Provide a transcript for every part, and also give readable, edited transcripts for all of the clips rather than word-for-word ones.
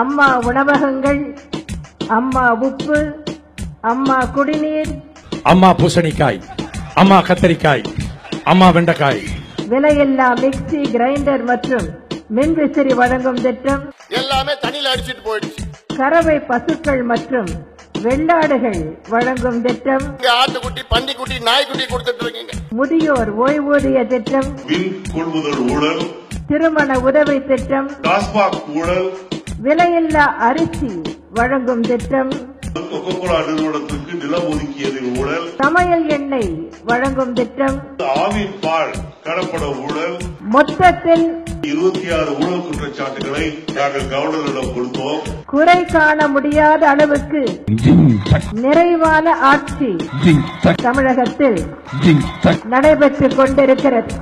அம்மா உணவகங்கள், அம்மா உப்பு, அம்மா குடிநீர், அம்மா பூசணிக்காய், அம்மா கத்தரிக்காய், அம்மா வெண்டைக்காய், விலையில்லா மிக்சி, கிரைண்டர் மற்றும் மின்விசிறி வழங்கும் திட்டம் எல்லாமே தண்ணியில் அடிச்சிட்டு போயிடுச்சு. கறவை பசுக்கள் மற்றும் வெள்ளாடுகள் வழங்கும் திட்டம், ஆட்டுக்குட்டி, பண்டிக்குட்டி, நாய்க்குட்டி கொடுத்துட்டு இருக்கீங்க. முதியோர் ஓய்வூதிய திட்டம், மின் கொள்முதல் ஊழல், திருமண உதவி திட்டம், டாஸ்மாக் ஊழல், விலையில்லா அரிசி வழங்கும் திட்டம், கொக்கோகோலா நிறுவனத்துக்கு நிலம் ஒதுக்கியது ஊழல், சமையல் எண்ணெய் வழங்கும் திட்டம், ஆவின் பால் கடப்பட ஊழல், மொத்தத்தில் 26 ஊழல் குற்றச்சாட்டுகளை நாங்கள் கவர்னரிடம் கொடுத்தோம். குறை காண முடியாத அளவுக்கு நிறைவான ஆட்சி தமிழகத்தில் நடைபெற்றுக் கொண்டிருக்கிறது.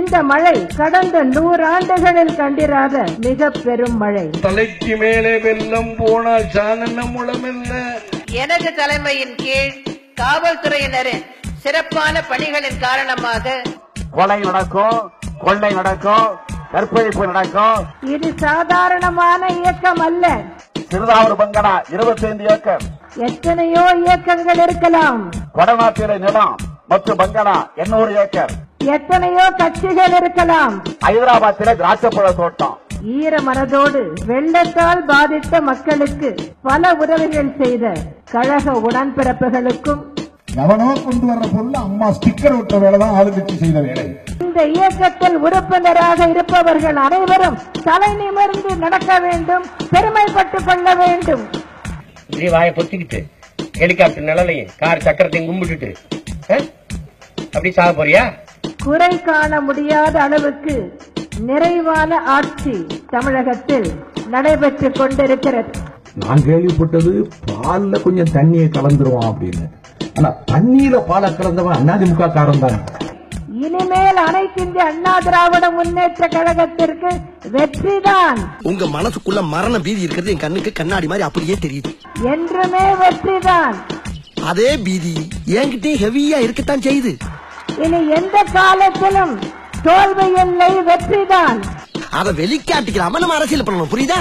இந்த மழை கடந்த 100 ஆண்டுகளில் கண்டிராத மிக பெரும் மழை. தலைக்கு மேலே வெள்ளம் போனால் சாணன முளமெல்ல. எனது தலைமையின் கீழ் காவல்துறையினரின் சிறப்பான பணிகளின் காரணமாக கொலை நடக்கும், கொள்ளை நடக்கும், கற்பழிப்பு நடக்கும். இது சாதாரணமான இயக்கம் அல்ல. சிறுதாவூர் பங்களா 25 ஏக்கர், எத்தனையோ இயக்கங்கள் இருக்கலாம். கொடநாட்டில நிலம் மற்றும் பங்களா 800 ஏக்கர், எத்தனையோ கட்சிகள் இருக்கலாம். ஹைதராபாத்தில திராட்சைப்பழ தோட்டம். ஈர மனதோடு வெள்ளத்தால் பாதித்த மக்களுக்கு பல உதவிகள் செய்த கழக உடன்பிறப்புகளுக்கும், எவனோ கொண்டு வர்ற பொருள் அம்மா ஸ்டிக்கர் ஒட்ட வேலைதான் ஆளுங்கட்சி செய்த வேலை. இந்த இயக்கத்தில் உறுப்பினராக இருப்பவர்கள் அனைவரும் தலை நிமிர்ந்து நடக்க வேண்டும், பெருமைப்பட்டுக் கொள்ள வேண்டும். வாயை பொத்திக்கிட்டு ஹெலிகாப்டர் நிலையும் கார் சக்கரத்தையும் கும்பிட்டுட்டு அப்படி சாக போறியா? குறை காண முடியாத அளவுக்கு நிறைவான ஆட்சி தமிழகத்தில் நடைபெற்றுக் கொண்டிருக்கிறது. நான் கேள்விப்பட்டது பால்ல கொஞ்சம் தண்ணியை கலந்துருவான் அப்படின்னு. ஆனா தண்ணீர பால கலந்தவன் அதிமுக காரன் தான். இனிமேல் அனைத்திந்திய அண்ணா திராவிட முன்னேற்ற கழகத்திற்கு வெற்றிதான். உங்க மனசுக்குள்ள மரண பீதி இருக்கிறது என் கண்ணுக்கு கண்ணாடி மாதிரி அப்படியே தெரியுது. என்றுமே வெற்றிதான். அதே பீதி என்கிட்ட ஹெவியா இருக்கத்தான் செய்யுது. இனி எந்த காலத்திலும் தோல்வி இல்லை, வெற்றிதான். அதை வெளிக்காட்டிக்கிறாம நம்ம அரசியல் பண்ணணும், புரியுதா?